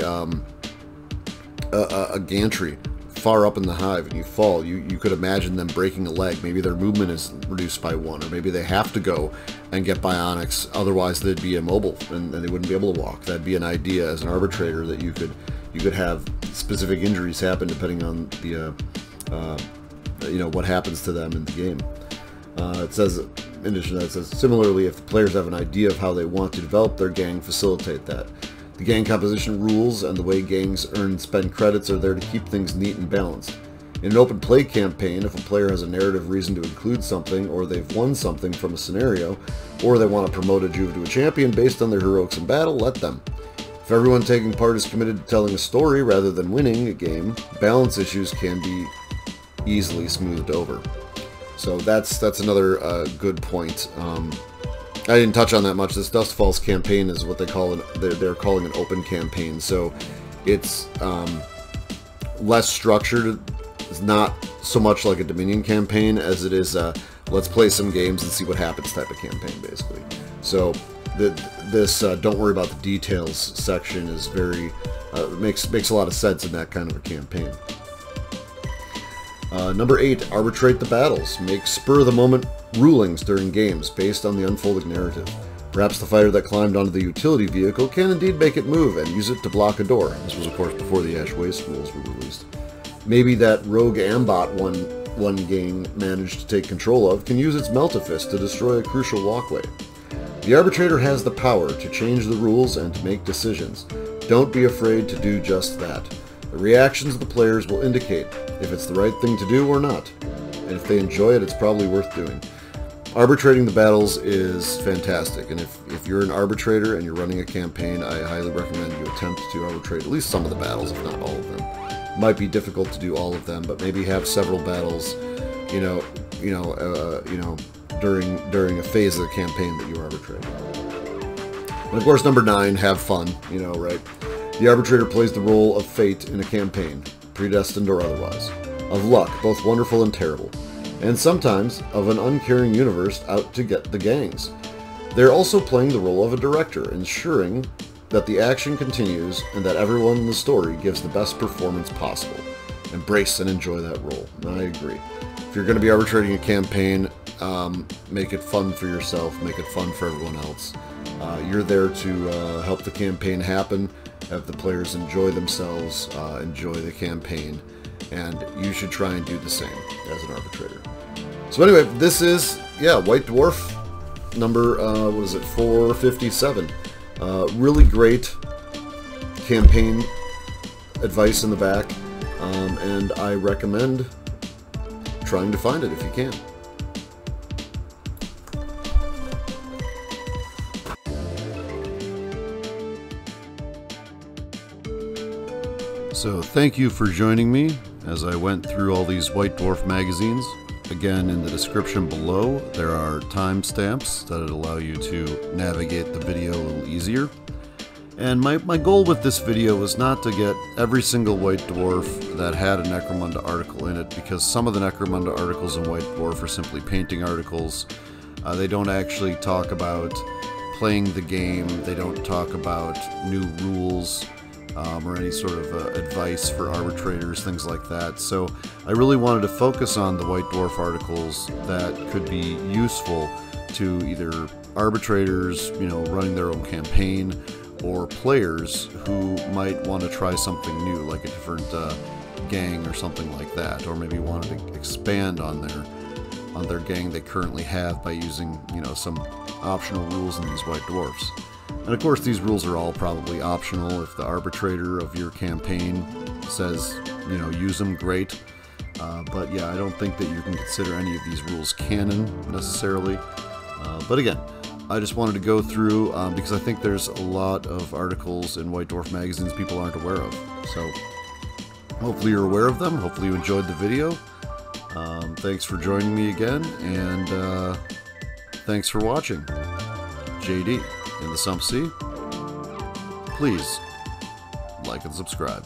Speaker 1: gantry far up in the Hive and you fall, you could imagine them breaking a leg. Maybe their movement is reduced by 1, or maybe they have to go and get bionics, otherwise they'd be immobile and they wouldn't be able to walk. That'd be an idea as an arbitrator, that you could have specific injuries happen depending on the you know, what happens to them in the game. It says, in addition to that, it says, similarly, if the players have an idea of how they want to develop their gang, facilitate that. The gang composition rules and the way gangs earn and spend credits are there to keep things neat and balanced. In an open play campaign, if a player has a narrative reason to include something, or they've won something from a scenario, or they want to promote a Juve to a champion based on their heroics in battle, let them. If everyone taking part is committed to telling a story rather than winning a game, balance issues can be easily smoothed over. So that's another good point. I didn't touch on that much. This Dustfall's campaign is what they're calling an open campaign. So it's less structured. It's not so much like a Dominion campaign as it is let's play some games and see what happens type of campaign, basically. So this don't worry about the details section is very makes a lot of sense in that kind of a campaign. Number 8, arbitrate the battles. Make spur-of-the-moment rulings during games based on the unfolding narrative. Perhaps the fighter that climbed onto the utility vehicle can indeed make it move and use it to block a door. This was, of course, before the Ash Waste rules were released. Maybe that rogue Ambot one gang managed to take control of can use its Meltifist to destroy a crucial walkway. The arbitrator has the power to change the rules and to make decisions. Don't be afraid to do just that. The reactions of the players will indicate if it's the right thing to do or not, and if they enjoy it, it's probably worth doing. Arbitrating the battles is fantastic, and if you're an arbitrator and you're running a campaign, I highly recommend you attempt to arbitrate at least some of the battles, if not all of them. It might be difficult to do all of them, but maybe have several battles, during a phase of the campaign that you arbitrate. And of course, number 9, have fun. Right? The Arbitrator plays the role of fate in a campaign, predestined or otherwise, of luck, both wonderful and terrible, and sometimes of an uncaring universe out to get the gangs. They're also playing the role of a director, ensuring that the action continues and that everyone in the story gives the best performance possible. Embrace and enjoy that role. I agree. If you're going to be arbitrating a campaign, make it fun for yourself, make it fun for everyone else. You're there to help the campaign happen, have the players enjoy themselves, enjoy the campaign, and you should try and do the same as an arbitrator. So anyway, this is, White Dwarf number, 457. Really great campaign advice in the back, and I recommend trying to find it if you can. So thank you for joining me as I went through all these White Dwarf magazines. Again, in the description below, there are timestamps that allow you to navigate the video a little easier. And my goal with this video was not to get every single White Dwarf that had a Necromunda article in it, because some of the Necromunda articles in White Dwarf are simply painting articles. They don't actually talk about playing the game, they don't talk about new rules, or any sort of advice for arbitrators, things like that. So I really wanted to focus on the White Dwarf articles that could be useful to either arbitrators, running their own campaign, or players who might want to try something new, like a different gang or something like that, or maybe wanted to expand on their gang they currently have by using, some optional rules in these White Dwarfs. And of course, these rules are all probably optional. If the arbitrator of your campaign says, use them, great. But yeah, I don't think that you can consider any of these rules canon necessarily. But again, I just wanted to go through because I think there's a lot of articles in White Dwarf magazines people aren't aware of. So hopefully you're aware of them. Hopefully you enjoyed the video. Thanks for joining me again, and thanks for watching. JD in the Sump Sea. Please like and subscribe.